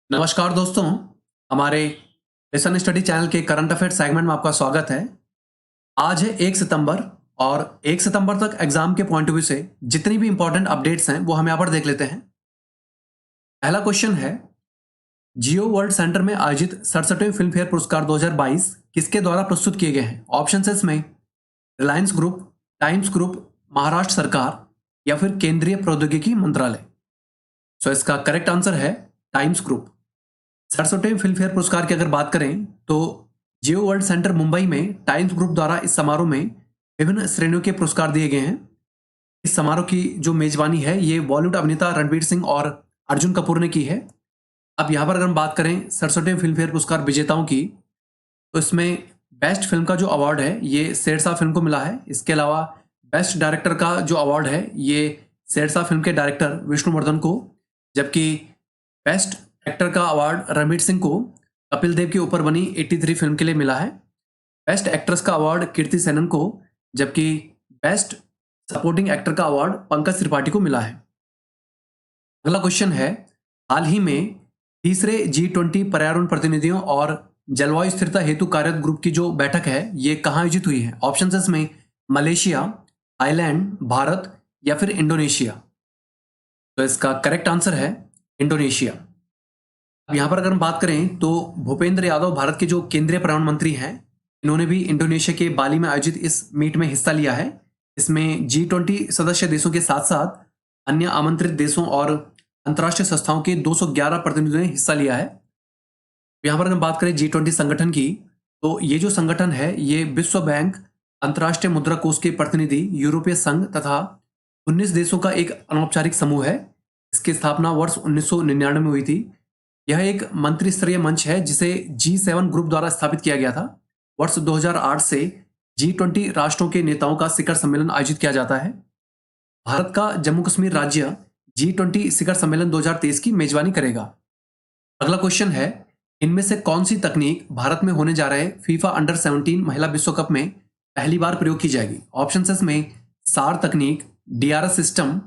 नमस्कार दोस्तों, हमारे लेसन स्टडी चैनल के करंट अफेयर सेगमेंट में आपका स्वागत है। आज है 1 सितंबर और 1 सितंबर तक एग्जाम के पॉइंट ऑफ व्यू से जितनी भी इंपॉर्टेंट अपडेट्स हैं वो हम यहाँ पर देख लेते हैं। पहला क्वेश्चन है, जियो वर्ल्ड सेंटर में आयोजित 67वें फिल्म फेयर पुरस्कार 2022 किसके द्वारा प्रस्तुत किए गए हैं? ऑप्शन है इसमें Reliance group, times group, Maharashtra सरकार या फिर केंद्रीय प्रौद्योगिकी मंत्रालय। इसका करेक्ट आंसर है टाइम्स ग्रुप। 67वें फिल्म फेयर पुरस्कार की अगर बात करें तो जियो वर्ल्ड सेंटर मुंबई में टाइम्स ग्रुप द्वारा इस समारोह में विभिन्न श्रेणियों के पुरस्कार दिए गए हैं। इस समारोह की जो मेजबानी है ये बॉलीवुड अभिनेता रणवीर सिंह और अर्जुन कपूर ने की है। अब यहाँ पर अगर हम बात करें 67वें फिल्म फेयर पुरस्कार विजेताओं की, तो इसमें बेस्ट फिल्म का जो अवार्ड है ये शेरशाह फिल्म को मिला है। इसके अलावा बेस्ट डायरेक्टर का जो अवार्ड है ये शेरशाह फिल्म के डायरेक्टर विष्णुवर्धन को, जबकि बेस्ट एक्टर का अवार्ड रणवीर सिंह को कपिल देव के ऊपर बनी 83 फिल्म के लिए मिला है। बेस्ट एक्ट्रेस का अवार्ड कीर्ति सेनन को, जबकि बेस्ट सपोर्टिंग एक्टर का अवार्ड पंकज त्रिपाठी को मिला है। अगला क्वेश्चन है, हाल ही में तीसरे G20 पर्यावरण प्रतिनिधियों और जलवायु स्थिरता हेतु कार्यरत ग्रुप की जो बैठक है ये कहाँ आयोजित हुई है? ऑप्शन है इसमें मलेशिया, थाईलैंड, भारत या फिर इंडोनेशिया। तो इसका करेक्ट आंसर है इंडोनेशिया। अब यहाँ पर अगर हम बात करें तो भूपेंद्र यादव भारत के जो केंद्रीय पर्यावरण मंत्री हैं, इन्होंने भी इंडोनेशिया के बाली में आयोजित इस मीट में हिस्सा लिया है। इसमें G20 सदस्य देशों के साथ साथ अन्य आमंत्रित देशों और अंतर्राष्ट्रीय संस्थाओं के 211 प्रतिनिधियों ने हिस्सा लिया है। यहाँ पर अगर हम बात करें G20 संगठन की, तो ये जो संगठन है ये विश्व बैंक, अंतर्राष्ट्रीय मुद्रा कोष के प्रतिनिधि, यूरोपीय संघ तथा 19 देशों का एक अनौपचारिक समूह है। इसकी स्थापना वर्ष 1999 में हुई थी। यह एक मंत्री स्तरीय मंच है जिसे G7 ग्रुप द्वारा स्थापित किया गया था। वर्ष 2008 से G20 राष्ट्रों के नेताओं का शिखर सम्मेलन आयोजित किया जाता है। भारत का जम्मू कश्मीर राज्य G20 शिखर सम्मेलन 2023 की मेजबानी करेगा। अगला क्वेश्चन है, इनमें से कौन सी तकनीक भारत में होने जा रहे फीफा अंडर 17 महिला विश्व कप में पहली बार प्रयोग की जाएगी? ऑप्शन में सार तकनीक, DRS सिस्टम,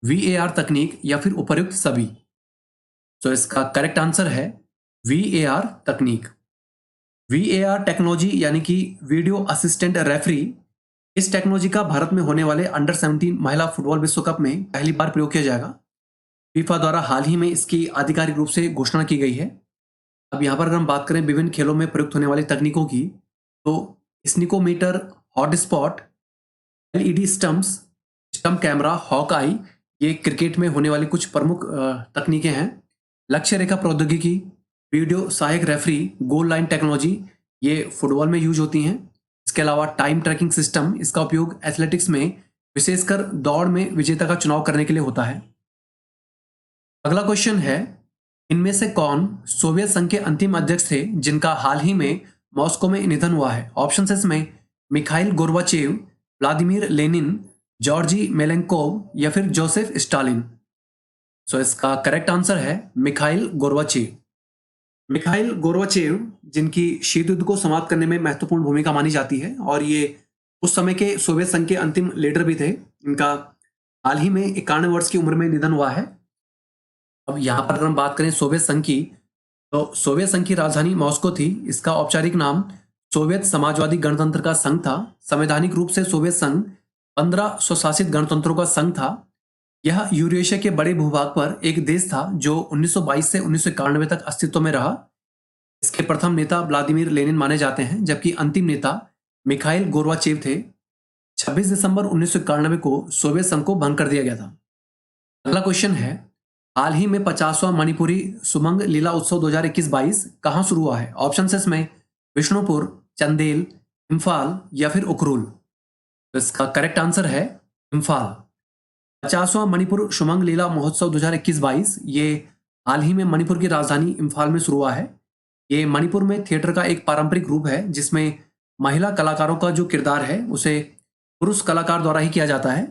VAR तकनीक या फिर उपर्युक्त सभी। इसका करेक्ट आंसर है VAR तकनीक। VAR टेक्नोलॉजी यानी कि वीडियो असिस्टेंट रेफरी, इस टेक्नोलॉजी का भारत में होने वाले अंडर 17 महिला फुटबॉल विश्व कप में पहली बार प्रयोग किया जाएगा। फीफा द्वारा हाल ही में इसकी आधिकारिक रूप से घोषणा की गई है। अब यहाँ पर अगर हम बात करें विभिन्न खेलों में प्रयुक्त होने वाली तकनीकों की, तो snickometer, hotspot, LED stumps, stump camera, hawk eye, ये क्रिकेट में होने वाली कुछ प्रमुख तकनीकें हैं। लक्ष्य रेखा प्रौद्योगिकी, वीडियो सहायक रेफरी, गोल लाइन टेक्नोलॉजी, ये फुटबॉल में यूज होती हैं। इसके अलावा टाइम ट्रैकिंग सिस्टम, इसका उपयोग एथलेटिक्स में विशेषकर दौड़ में विजेता का चुनाव करने के लिए होता है। अगला क्वेश्चन है, इनमें से कौन सोवियत संघ के अंतिम अध्यक्ष थे जिनका हाल ही में मॉस्को में निधन हुआ है? ऑप्शन है इसमें Mikhail Gorbachev, Vladimir Lenin, Georgy Malenkov या फिर जोसेफ स्टालिन। इसका करेक्ट आंसर है मिखाइल गोर्बाचेव। मिखाइल गोर्बाचेव जिनकी शीत युद्ध को समाप्त करने में महत्वपूर्ण भूमिका मानी जाती है और ये उस समय के सोवियत संघ के अंतिम लीडर भी थे। इनका हाल ही में 91 वर्ष की उम्र में निधन हुआ है। अब यहाँ पर अगर हम बात करें सोवियत संघ की, तो सोवियत संघ की राजधानी मॉस्को थी। इसका औपचारिक नाम सोवियत समाजवादी गणतंत्र का संघ था। संवैधानिक रूप से सोवियत संघ 15 स्वशासित गणतंत्रों का संघ था। यह यूरेशिया के बड़े भूभाग पर एक देश था जो 1922 से 1991 तक अस्तित्व में रहा। इसके प्रथम नेता व्लादिमीर लेनिन माने जाते हैं, जबकि अंतिम नेता मिखाइल गोर्बाचेव थे। 26 दिसंबर 1991 को सोवियत संघ को भंग कर दिया गया था। अगला क्वेश्चन है, हाल ही में 50वां मणिपुरी सुमंग लीला उत्सव 2021-22 कहाँ शुरू हुआ है? ऑप्शन है इसमें विष्णुपुर, चंदेल, इम्फाल या फिर उखरुल। तो इसका करेक्ट आंसर है इम्फाल। 50वां मणिपुर सुमंग लीला महोत्सव 2021-22 ये हाल ही में मणिपुर की राजधानी इम्फाल में शुरू हुआ है। ये मणिपुर में थिएटर का एक पारंपरिक रूप है जिसमें महिला कलाकारों का जो किरदार है उसे पुरुष कलाकार द्वारा ही किया जाता है।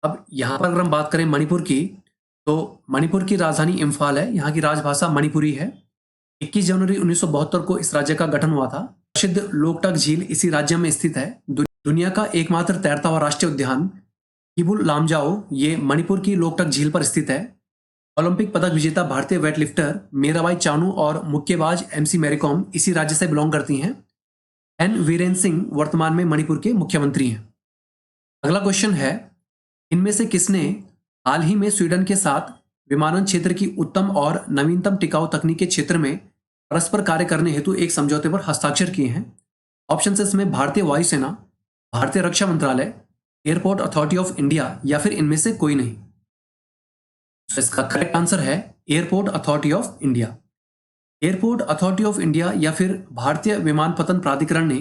अब यहाँ पर अगर हम बात करें मणिपुर की, तो मणिपुर की राजधानी इम्फाल है। यहाँ की राजभाषा मणिपुरी है। 21 जनवरी 1972 को इस राज्य का गठन हुआ था। प्रसिद्ध लोकटक झील इसी राज्य में स्थित है। दुनिया का एकमात्र तैरता हुआ राष्ट्रीय उद्यान किबुल लामजाओ ये मणिपुर की लोकटक झील पर स्थित है। ओलंपिक पदक विजेता भारतीय वेटलिफ्टर मीराबाई चानू और मुक्केबाज एमसी मैरीकॉम इसी राज्य से बिलोंग करती हैं। एन वीरेंद्र सिंह वर्तमान में मणिपुर के मुख्यमंत्री हैं। अगला क्वेश्चन है, इनमें से किसने हाल ही में स्वीडन के साथ विमानन क्षेत्र की उत्तम और नवीनतम टिकाऊ तकनीक के क्षेत्र में परस्पर कार्य करने हेतु एक समझौते पर हस्ताक्षर किए हैं? ऑप्शन इसमें भारतीय वायुसेना, भारतीय रक्षा मंत्रालय, एयरपोर्ट अथॉरिटी ऑफ इंडिया या फिर इनमें से कोई नहीं। तो इसका करेक्ट आंसर है airport authority of India. Airport authority of India या फिर भारतीय विमानपत्तन प्राधिकरण ने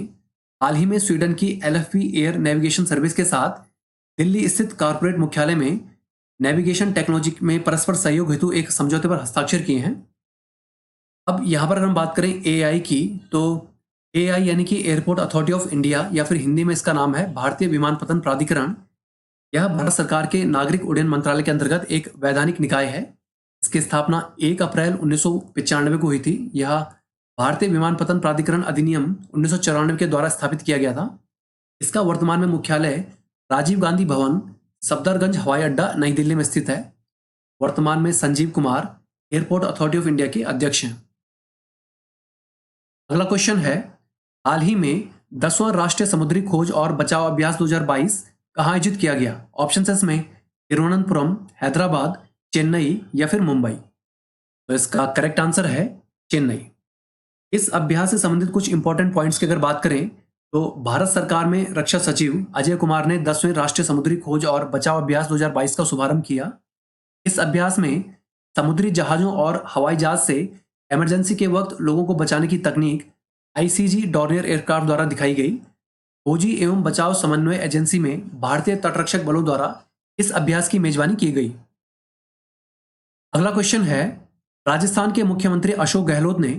हाल ही में स्वीडन की एलएफपी एयर नेविगेशन सर्विस के साथ दिल्ली स्थित कॉर्पोरेट मुख्यालय में नेविगेशन टेक्नोलॉजी में परस्पर सहयोग हेतु एक समझौते पर हस्ताक्षर किए हैं। अब यहां पर अगर हम बात करें एआई की, तो एआई यानी कि एयरपोर्ट अथॉरिटी ऑफ इंडिया या फिर हिंदी में इसका नाम है भारतीय विमानपत्तन प्राधिकरण। यह भारत सरकार के नागरिक उड्डयन मंत्रालय के अंतर्गत एक वैधानिक निकाय है। इसकी स्थापना 1 अप्रैल 1995 को हुई थी। यह भारतीय विमानपत्तन प्राधिकरण अधिनियम 1994 के द्वारा स्थापित किया गया था। इसका वर्तमान में मुख्यालय राजीव गांधी भवन, सफदरगंज हवाई अड्डा, नई दिल्ली में स्थित है। वर्तमान में Sanjeev Kumar airport authority of India के अध्यक्ष हैं। अगला क्वेश्चन है, हाल ही में 10वां राष्ट्रीय समुद्री खोज और बचाव अभ्यास 2022 कहाँ आयोजित किया गया? ऑप्शन इसमें तिरुवनंतपुरम, हैदराबाद, चेन्नई या फिर मुंबई। तो इसका करेक्ट आंसर है चेन्नई। इस अभ्यास से संबंधित कुछ इंपॉर्टेंट पॉइंट्स की अगर बात करें तो भारत सरकार में रक्षा सचिव अजय कुमार ने 10वें राष्ट्रीय समुद्री खोज और बचाव अभ्यास 2022 का शुभारंभ किया। इस अभ्यास में समुद्री जहाजों और हवाई जहाज से इमरजेंसी के वक्त लोगों को बचाने की तकनीक आईसीजी डॉर्नियर एयरक्राफ्ट द्वारा दिखाई गई। खोजी एवं बचाव समन्वय एजेंसी में भारतीय तटरक्षक बलों द्वारा इस अभ्यास की मेजबानी की गई। अगला क्वेश्चन है, राजस्थान के मुख्यमंत्री अशोक गहलोत ने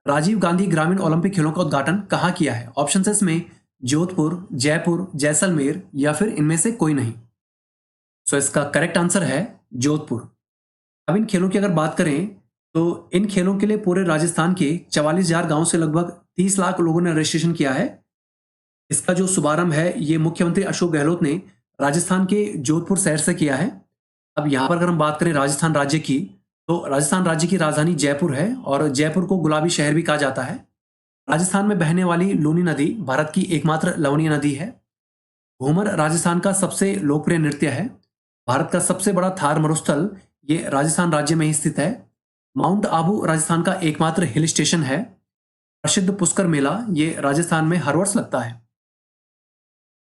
राजीव गांधी ग्रामीण ओलंपिक खेलों का उद्घाटन कहाँ किया है? ऑप्शन इसमें जोधपुर, जयपुर, जैसलमेर या फिर इनमें से कोई नहीं। सो इसका करेक्ट आंसर है जोधपुर। अब इन खेलों की अगर बात करें तो इन खेलों के लिए पूरे राजस्थान के 44,000 गांव से लगभग 30 लाख लोगों ने रजिस्ट्रेशन किया है। इसका जो शुभारंभ है ये मुख्यमंत्री अशोक गहलोत ने राजस्थान के जोधपुर शहर से किया है। अब यहाँ पर अगर हम बात करें राजस्थान राज्य की, तो राजस्थान राज्य की राजधानी जयपुर है और जयपुर को गुलाबी शहर भी कहा जाता है। राजस्थान में बहने वाली लूनी नदी भारत की एकमात्र लवणीय नदी है। घूमर राजस्थान का सबसे लोकप्रिय नृत्य है। भारत का सबसे बड़ा थार मरुस्थल ये राजस्थान राज्य में ही स्थित है। माउंट आबू राजस्थान का एकमात्र हिल स्टेशन है। प्रसिद्ध पुष्कर मेला ये राजस्थान में हर वर्ष लगता है।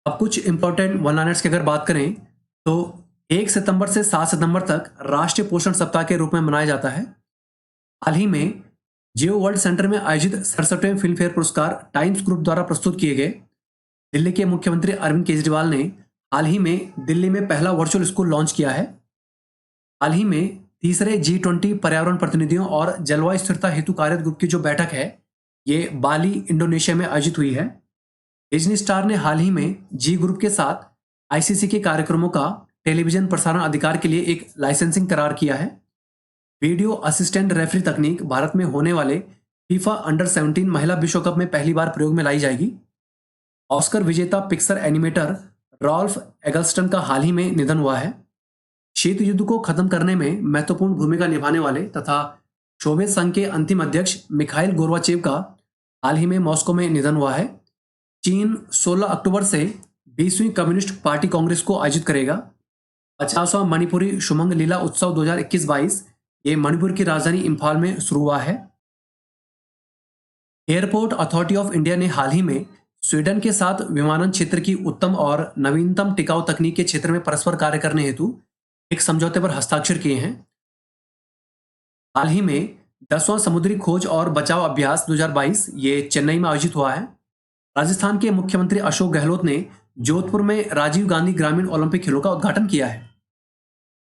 अब कुछ इंपॉर्टेंट वन लाइनर्स की अगर बात करें तो 1 सितंबर से 7 सितंबर तक राष्ट्रीय पोषण सप्ताह के रूप में मनाया जाता है। हाल ही में जियो वर्ल्ड सेंटर में आयोजित 67वें फिल्म फेयर पुरस्कार टाइम्स ग्रुप द्वारा प्रस्तुत किए गए। दिल्ली के मुख्यमंत्री अरविंद केजरीवाल ने हाल ही में दिल्ली में पहला वर्चुअल स्कूल लॉन्च किया है। हाल ही में तीसरे G20 पर्यावरण प्रतिनिधियों और जलवायु स्थिरता हेतु कार्य ग्रुप की जो बैठक है ये बाली, इंडोनेशिया में आयोजित हुई है। डिज्नी स्टार ने हाल ही में जी ग्रुप के साथ आईसीसी के कार्यक्रमों का टेलीविजन प्रसारण अधिकार के लिए एक लाइसेंसिंग करार किया है। वीडियो असिस्टेंट रेफरी तकनीक भारत में होने वाले फीफा अंडर 17 महिला विश्व कप में पहली बार प्रयोग में लाई जाएगी। ऑस्कर विजेता पिक्सर एनिमेटर रॉल्फ एगल्स्टन का हाल ही में निधन हुआ है। शीत युद्ध को खत्म करने में महत्वपूर्ण भूमिका निभाने वाले तथा सोवियत संघ के अंतिम अध्यक्ष मिखाइल गोर्बाचेव का हाल ही में मॉस्को में निधन हुआ है। चीन 16 अक्टूबर से 20वीं कम्युनिस्ट पार्टी कांग्रेस को आयोजित करेगा। 50वां मणिपुरी शुमंग लीला उत्सव 2021-22 ये मणिपुर की राजधानी इंफाल में शुरू हुआ है। एयरपोर्ट अथॉरिटी ऑफ इंडिया ने हाल ही में स्वीडन के साथ विमानन क्षेत्र की उत्तम और नवीनतम टिकाऊ तकनीक के क्षेत्र में परस्पर कार्य करने हेतु एक समझौते पर हस्ताक्षर किए हैं। हाल ही में 10वां समुद्री खोज और बचाव अभ्यास 2022 ये चेन्नई में आयोजित हुआ है। राजस्थान के मुख्यमंत्री अशोक गहलोत ने जोधपुर में राजीव गांधी ग्रामीण ओलंपिक खेलों का उद्घाटन किया है।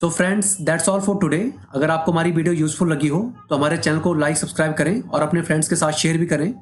तो friends, that's all for today. अगर आपको हमारी वीडियो यूजफुल लगी हो तो हमारे चैनल को लाइक, सब्सक्राइब करें और अपने फ्रेंड्स के साथ शेयर भी करें।